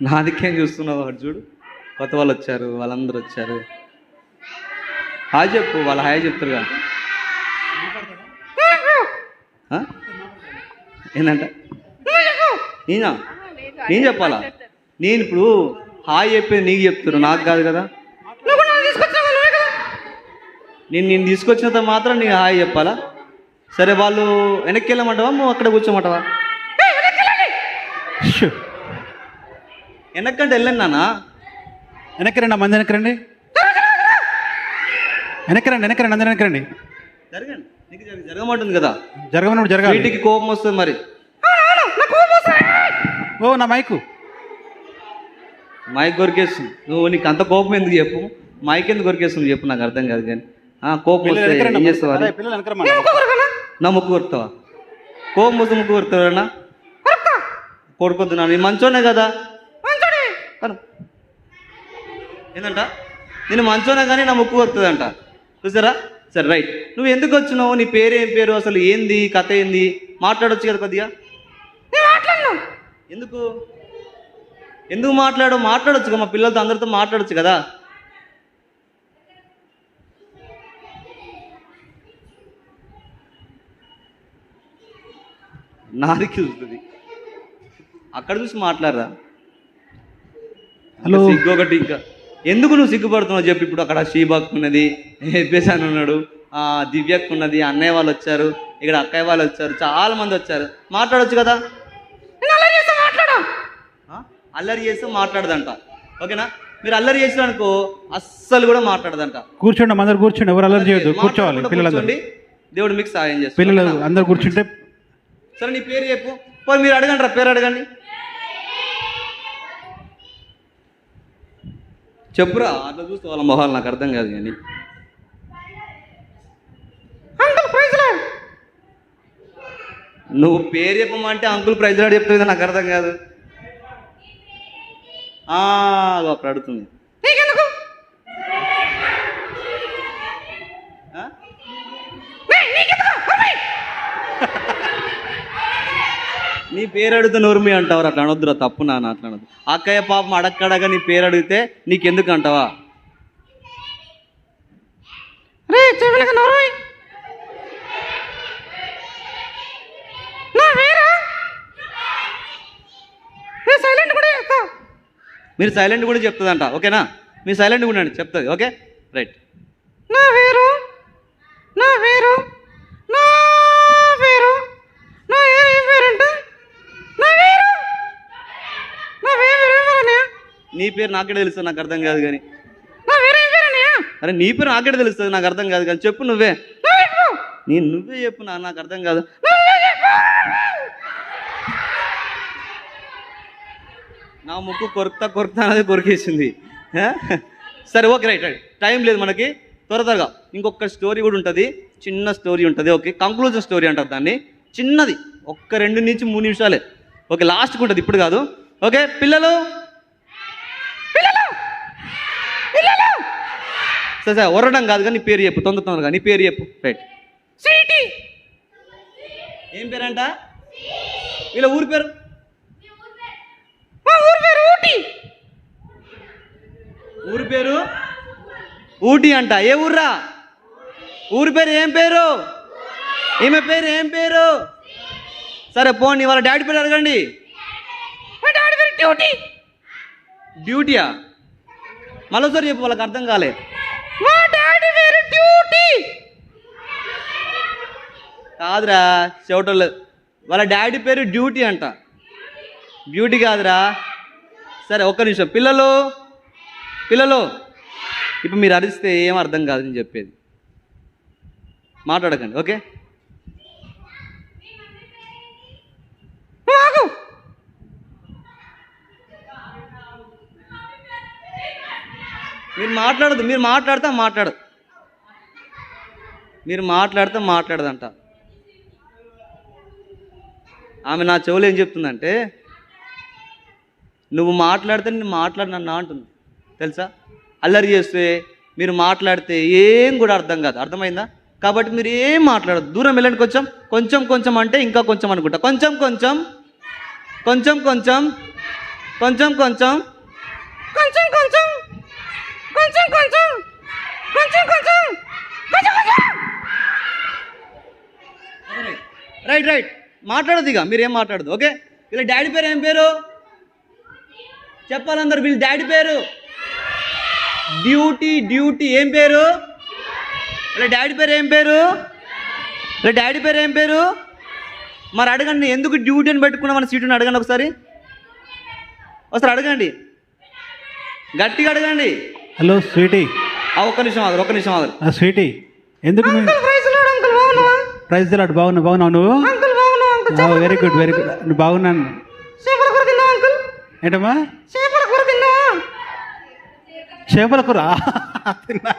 నాదికేం చూస్తున్నావు వాడు చూడు, కొత్త వాళ్ళు వచ్చారు, వాళ్ళందరూ వచ్చారు. హాయ్ చెప్పు, వాళ్ళు హాయ్ చెప్తారుగా. ఏంటంట నేను చెప్పాలా? నేను ఇప్పుడు హాయ్ చెప్పేది నీకు చెప్తారు, నాకు కాదు కదా. నేను తీసుకొచ్చినంత మాత్రం నీకు హాయ్ చెప్పాలా? సరే, వాళ్ళు వెనక్కి వెళ్ళమంటావా, నువ్వు అక్కడ కూర్చోమంటావా? వెనక్కంటే వెళ్ళండి నాన్న. వెనక్కి రండి, మంది వెనక్కి రండి, వెనక్కి రండి, వెనక్కి రండి, అందరూ వెనక్కి రండి. జరగండి, నీకు జరగమంటుంది కదా. జరగమని జరగాలి. వీటికి కోపం వస్తుంది మరి. ఓ నా మైకు కొరికేస్తుంది. నువ్వు నీకు అంత కోపం ఎందుకు చెప్పు? మైక్ ఎందుకు కొరికేస్తుంది చెప్పు, నాకు అర్థం కాదు. కానీ కోపం వస్తే ఏం చేస్తావా? నా ముక్కు కొరుతావా? కోపం వస్తే ముక్కు కొరుతావా? కొడుకొద్దు నా, నేను మంచోనే కదా. ఏంటంట నేను మంచోనే కానీ నా ముక్కు కొరుతుందంట. చూసారా? సరే రైట్. నువ్వు ఎందుకు వచ్చినావు? నీ పేరు ఏం పేరు? అసలు ఏంది కథ? ఏంది? మాట్లాడొచ్చు కదా కొద్దిగా. ఎందుకు మాట్లాడొచ్చు కదా, మా పిల్లలతో అందరితో మాట్లాడొచ్చు కదా. నాదికి చూస్తుంది, అక్కడ చూసి మాట్లాడరా. హలో, సిగ్గు ఒకటి. ఇంకా ఎందుకు నువ్వు సిగ్గుపడుతున్నావు చెప్పి? ఇప్పుడు అక్కడ షీబాక్ ఉన్నది, హెబ్బేసాన్ ఉన్నాడు, దివ్యక్ ఉన్నది, అన్నయ్య వాళ్ళు వచ్చారు, ఇక్కడ అక్కయ్య వాళ్ళు వచ్చారు, చాలా మంది వచ్చారు. మాట్లాడొచ్చు కదా. అల్లరి చేస్తే మాట్లాడదంట. ఓకేనా? మీరు అల్లరి చేసిననుకో అస్సలు కూడా మాట్లాడదంట. కూర్చోండి, అందరు కూర్చోండి, ఎవరు అల్లరి చేయొద్దు, కూర్చోవాలి. పిల్లలు దేవుడు మీకు సాయం చేస్తారు. పిల్లలు అందరు కూర్చుంటే. సరే, నీ పేరు చెప్పు. పోయి మీరు అడగండి రా, పేరు అడగండి. చెప్పురా, అట్లా చూస్తే వాళ్ళ మొహాలు నాకు అర్థం కాదు. కానీ నువ్వు పేరు చెప్పమంటే అంకుల్ ప్రైజ్ లాడ్ చెప్తుంది, నాకు అర్థం కాదు. అప్పుడు అడుగుతుంది. నీ పేరు అడిగితే నోర్మి అంటావు, అట్లా అనొద్దురా, తప్పు నాన్న, అట్లా అనొద్దు. అక్కయ్య పాపం అడక్కడగా నీ పేరు అడిగితే నీకెందుకు అంటావా? మీరు సైలెంట్ కూడా చెప్తుందంట. ఓకేనా? మీరు సైలెంట్ కూడా చెప్తుంది. Okay right. నా వేరు నా వేరు నా వేరు నా ఏం పేరంటే నా వేరు నా వేరు. నీ పేరు నాకే తెలుస్తుంది, నాకు అర్థం కాదు. కానీ నా వేరే ఏం పేరన్నయ్య? అరే నీ పేరు నాకే తెలుస్తుంది, నాకు అర్థం కాదు. కానీ చెప్పు నువ్వే. నువ్వే చెప్పు నా, నాకు అర్థం కాదు. నా ముక్కు కొరుకుతా అనేది కొరికేసింది. సరే ఓకే రైట్ రైట్. టైం లేదు మనకి, త్వరగా ఇంకొక స్టోరీ కూడా ఉంటుంది, చిన్న స్టోరీ ఉంటుంది. ఓకే, కంక్లూజన్ స్టోరీ అంటారు దాన్ని. చిన్నది, ఒక్క 2 నుంచి 3 నిమిషాలే. ఓకే, లాస్ట్కి ఉంటుంది, ఇప్పుడు కాదు. ఓకే పిల్లలు, సరే ఒరడం కాదు కానీ నీ పేరు చెప్పు, తొందరగా నీ పేరు చెప్పు. రైట్. స్వీటీ. ఏం పేరంట? వీళ్ళ ఊరి పేరు? మా ఊరి పేరు ఊటీ. ఊరి పేరు ఊటీ అంట. ఏ ఊర్రా? ఊరి పేరు ఏం పేరు? ఈమె పేరు ఏం పేరు? సరే పోనీ, వాళ్ళ డాడీ పేరు అడగండి. మా డాడీ పేరు డ్యూటీ. డ్యూటీయా? మరోసారి చెప్పు, వాళ్ళకి అర్థం కాలే. మా డాడీ పేరు డ్యూటీ. కాదురా చెవటోళ్ళు, వాళ్ళ డాడీ పేరు డ్యూటీ అంట, బ్యూటీ కాదురా. సరే ఒక్క నిమిషం. పిల్లలు ఇప్పుడు మీరు అరిస్తే ఏం అర్థం కాదు నేను చెప్పేది, మాట్లాడకండి. ఓకే? మీరు మాట్లాడదు, మీరు మాట్లాడితే మాట్లాడదంట. ఆమె నా చెవులు ఏం చెప్తుందంటే, నువ్వు మాట్లాడితే నేను మాట్లాడినన్నా అంటుంది. తెలుసా? అల్లరి చేస్తే మీరు మాట్లాడితే ఏం కూడా అర్థం కాదు. అర్థమైందా? కాబట్టి మీరు ఏం మాట్లాడదు, దూరం వెళ్ళండి. కొంచెం అంటే ఇంకా కొంచెం అనుకుంటా, కొంచెం కొంచెం కొంచెం కొంచెం కొంచెం కొంచెం కొంచెం కొంచెం కొంచెం కొంచెం కొంచెం కొంచెం కొంచెం రైట్ రైట్ మాట్లాడదు ఇక మీరేం మాట్లాడదు ఓకే. వీళ్ళ డాడీ పేరు ఏం పేరు చెప్పాలందరూ. వీళ్ళ డాడీ పేరు డ్యూటీ. డ్యూటీ ఏం పేరు? వీళ్ళ డాడీ పేరు ఏం పేరు? వీళ్ళ డాడీ పేరు ఏం పేరు? మరి అడగండి, ఎందుకు డ్యూటీ అని పెట్టుకున్నా మన సీటుని అడగండి ఒకసారి. అడగండి, గట్టిగా అడగండి. Hello sweetie. ఒక్క నిమిషం ఆగరు. స్వీటీ, ఎందుకు ప్రైజ్ లార్డ్ అంకుల్ బాగున్నావా? Praise lord. బాగున్నావు నువ్వు? అంకుల్ బాగున్నావా అంకుల్? వెరీ గుడ్ నువ్వు బాగున్నాను. చేపల కూర తిన్నావా అంకుల్? ఏంటమ్మా? చేపల కూర తిన్నావా? చేపల కూర తిన్నా.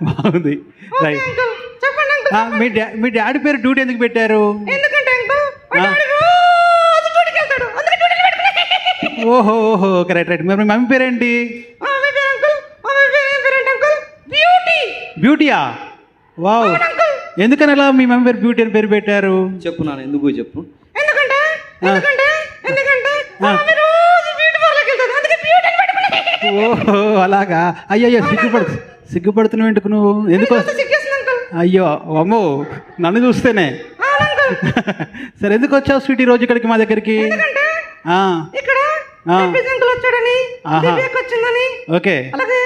బాగుంది. రైట్. అంకుల్ చెప్పండి అంకుల్. మీ డాడీ పేరు డ్యూటీ ఎందుకు పెట్టారు? ఎందుకంటే అంకుల్ మా డాడీ రోజు డ్యూటీకి వెళ్తాడు, అందుకే డ్యూటీకి పెట్టుకున్నా. ఓహో ఓకే రైట్. మరి మీ మమ్మీ పేరేంటి? ఆమె పేరు అంకుల్, ఆమె పేరు ఏం పేరేంటి అంకుల్? బ్యూటీ. బ్యూటీయా? వావ్. ఎందుకని అలా మీ మమ్మీ పేరు బ్యూటీ అని పేరు పెట్టారు? చెప్పు నాన్న, ఎందుకు చెప్పు. ఎందుకంటే ఆమె రోజు బ్యూటీ పార్లర్కి వెళ్తాడు, అందుకే బ్యూటీ అని పెట్టుకున్నా. ఓహో అలాగా. అయ్యో సిగ్గుపడుతున్నావు ఎందుకు నువ్వు? ఎందుకు? సిగ్గేస్తుంది అంకుల్. అయ్యో అమ్మో, నన్ను చూస్తేనే. సరే, ఎందుకు వచ్చావు స్వీటీ రోజు ఇక్కడికి మా దగ్గరికి? ఎందుకంటే ఆ, ఇక్కడ ఆ. అంకుల్ వచ్చాడని, ఆహా. దివ్యకు వచ్చిందని, ఓకే. అలాగే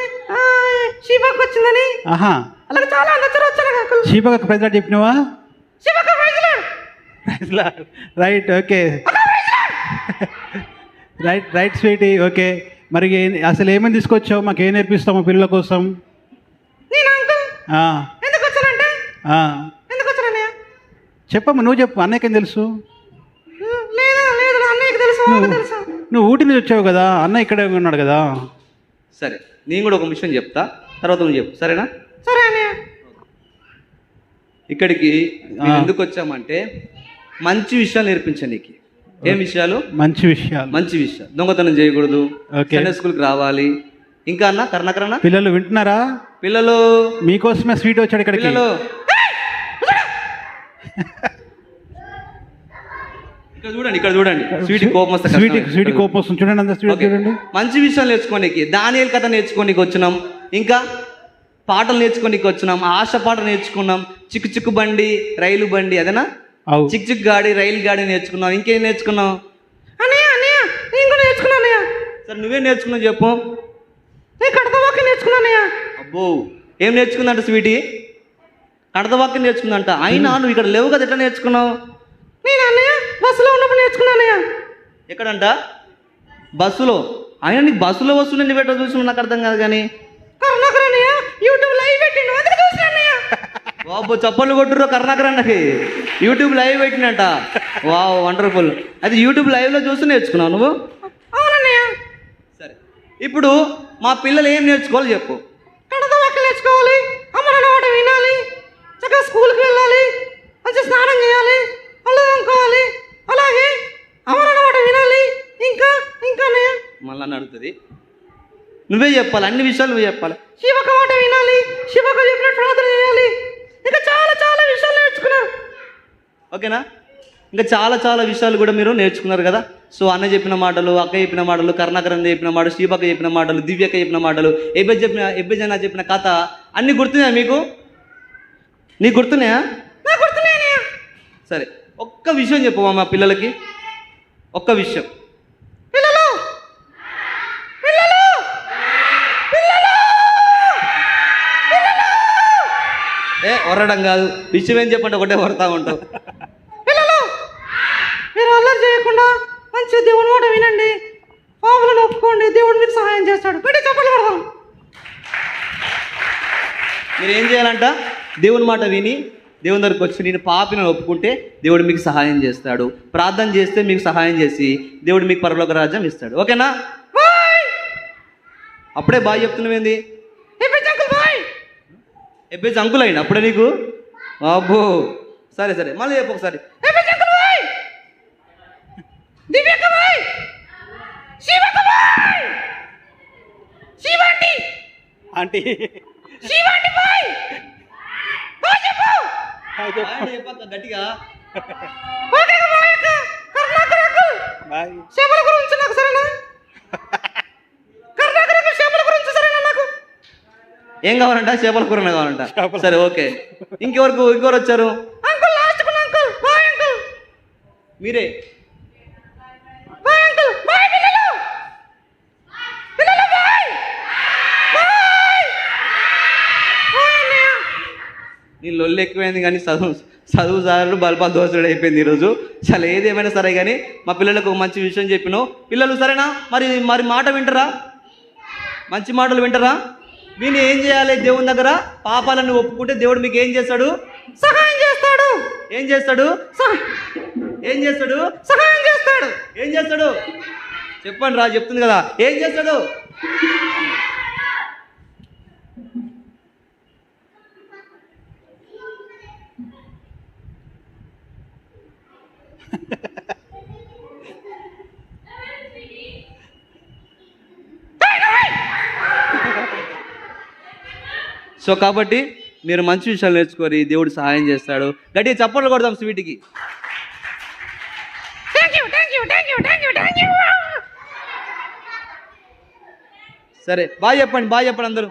శివకు వచ్చిందని, ఆహా. అలాగే చాలా అందరూ వచ్చారు అంకుల్. శివకు ప్రెసిడెంట్ చెప్పినావా? శివకు praise lord. Right okay. Right sweetie okay. మరి అసలు ఏమని తీసుకొచ్చావు? మాకు ఏం నేర్పిస్తావు మా పిల్లల కోసం? నేను అంకుల్ ఆ, ఎందుకు వచ్చానంటే ఆ. ఎందుకు వచ్చానన్నయ్య? చెప్పమ్మా, నువ్వు చెప్పు. అన్నయ్యకేం తెలుసు? లేదు అన్నయ్యకి తెలుసు, వాళ్ళకి తెలుసు. నువ్వు ఊటి నుంచి వచ్చావు కదా, అన్న ఇక్కడే ఉన్నాడు కదా. సరే, నేను కూడా ఒక విషయం చెప్తా, తర్వాత నువ్వు చెప్పు, సరేనా? సరే అన్నయ్య. ఇక్కడికి మేము ఎందుకు వచ్చామంటే మంచి విషయాలు నేర్పించడానికి. ఏం విషయాలు? మంచి విషయాలు. మంచి విషయాలు. దొంగతనం చేయకూడదు, ఓకే. సండే స్కూల్కి రావాలి. ఇంకా అన్న కర్ణాకరణ పిల్లలు వింటున్నారా? పిల్లలు మీకోసమే స్వీట్ వచ్చాడు ఇక్కడికి. పిల్లలు ఇక్కడ చూడండి స్వీట్ కోపం వస్తే స్వీట్ కోపం వస్తుంది. చూడండి అందరు స్వీట్ ఓకే. చూడండి. మంచి విషయాలు నేర్చుకోనికి, దానియేలు కథ నేర్చుకోనికి వచ్చినాం, ఇంకా పాటలు నేర్చుకోనికి వచ్చినాం, ఆశ పాట నేర్చుకున్నాం, చిక్కు చిక్కు బండి, రైలు బండి, అదేనా? అవు. చిక్ చిక్ గాడి, రైలు గాడి నేర్చుకున్నాం. ఇంకేం నేర్చుకున్నాం? అన్నయ్య నేను కూడా నేర్చుకున్నా అన్నయ్య. సరే, నువ్వేం నేర్చుకున్నావు చెప్పు. నేను కడతవాకి నేర్చుకున్నా అన్నయ్య. అబ్బో, ఏం నేర్చుకుందంట స్వీటీ? కడతవాక్యం నేర్చుకుందంట. అయినా నువ్వు ఇక్కడ లేవు కదా, ఎట్లా నేర్చుకున్నావు? నేను అన్నయ్య బస్సులో ఉన్నప్పుడు నేర్చుకున్నా అన్నయ్య. ఎక్కడంట? బస్సులో. అయినా నీకు బస్సులో వస్తుండే పెట్ట చూసిన నాకు అర్థం కాదు కానీ. కరుణాకర్ అన్నయ్య యూట్యూబ్ లైవ్ పెట్టిండు, అందుకే చూసిన అన్నయ్య. బాబు చప్పట్లు కొట్టుర్రో కరుణాకర్ అన్నకి. యూట్యూబ్ లైవ్ పెట్టినట్ట. Wow, wonderful. అది యూట్యూబ్ లైవ్లో చూసి నేర్చుకున్నావు నువ్వు? అవునన్నయ్య. సరే, ఇప్పుడు మా పిల్లలు ఏం నేర్చుకోవాలి చెప్పు. కడతవాకి నేర్చుకోవాలి, అమ్మన మాట వినాలి, చక్కగా స్కూల్కి వెళ్ళాలి, మంచి స్నానం చేయాలి, అల్లు తోముకోవాలి, అలాగే అమ్మన మాట వినాలి. ఇంకా అన్నయ్య మళ్ళీ నడుతుంది, నువ్వే చెప్పాలి, అన్ని విషయాలు నువ్వే చెప్పాలి. శివక మాట వినాలి, శివక చెప్పినట్టు ప్రార్థన చేయాలి. ఇంకా చాలా విషయాలు నేర్చుకున్నా. ఓకేనా? ఇంకా చాలా విషయాలు కూడా మీరు నేర్చుకున్నారు కదా. సో అన్న చెప్పిన మాటలు, అక్క చెప్పిన మాటలు, కరుణాకరన్ చెప్పిన మాటలు, శ్రీపక్క చెప్పిన మాటలు, దివ్యక్క చెప్పిన మాటలు, ఎబ్బెజన చెప్పిన కథ అన్నీ గుర్తున్నాయా మీకు? నీకు గుర్తున్నాయా? నాకు గుర్తున్నాయన్నయ్య. సరే, ఒక్క విషయం చెప్పు మా పిల్లలకి, ఒక్క విషయం. పిల్లలు పిల్లలు పిల్లలు ఒరడం కాదు, విషయం ఏం చెప్పండి, ఒకటే వరతా ఉంటావు. పిల్లలు మీరు అల్లరి చేయకుండా మంచి దేవుని మాట వినండి, పాపలను ఒప్పుకోండి, దేవుడు మీకు సహాయం చేస్తాడు. పెట్టి చెప్పలు పడదాం. మీరు ఏం చేయాలంట? దేవుని మాట విని దేవుని దగ్గరికి వచ్చి నేను పాపిని ఒప్పుకుంటే దేవుడు మీకు సహాయం చేస్తాడు. ప్రార్థన చేస్తే మీకు సహాయం చేసి దేవుడు మీకు పరలోక రాజ్యం ఇస్తాడు. ఓకేనా? అప్పుడే బాగా చెప్తున్నావేంది? ఎబ్బేజ్ అంకుల్ అయినా అప్పుడే నీకు? అబ్బో, సరే మళ్ళీ చెప్పు ఒకసారి. ఆంటీ చెప్పక్క గట్టిగా. బాయ్. చేపల గురించి నాకు సరేనా? కర్ణాటక చేపల గురించి సరేనా నాకు? ఏం కావాలంట? చేపల కూరనే కావాలంట. సరే ఓకే. ఇంకెవరు వచ్చారు? Uncle last uncle. Bye uncle. మీరే. Bye uncle. బాయ్ పిల్లలు. పిల్లలు బాయ్. బాయ్. బాయ్ అన్నయ్య. నీ లొల్లు ఎక్కువైంది కానీ చదువు సార్లు బల్పా దోసుడు అయిపోయింది ఈరోజు. చాలా ఏదేమైనా సరే కానీ మా పిల్లలకు ఒక మంచి విషయం చెప్పినావు. పిల్లలు సరేనా? మరి మాట వింటారా? మంచి మాటలు వింటారా? విని ఏం చేయాలి? దేవుని దగ్గర పాపాలను ఒప్పుకుంటే దేవుడు మీకు ఏం చేస్తాడు? సహాయం చేస్తాడు. ఏం చేస్తాడు? ఏం చేస్తాడు? సహాయం చేస్తాడు. ఏం చేస్తాడు? చెప్పండి రా, చెప్తుంది కదా. ఏం చేస్తాడు? సో కాబట్టి మీరు మంచి విషయాలు నేర్చుకోరి, దేవుడు సహాయం చేస్తాడు. గట్టిగా చప్పట్లు కొడదాం స్వీట్కి. సరే బాయ్ చెప్పండి అందరూ.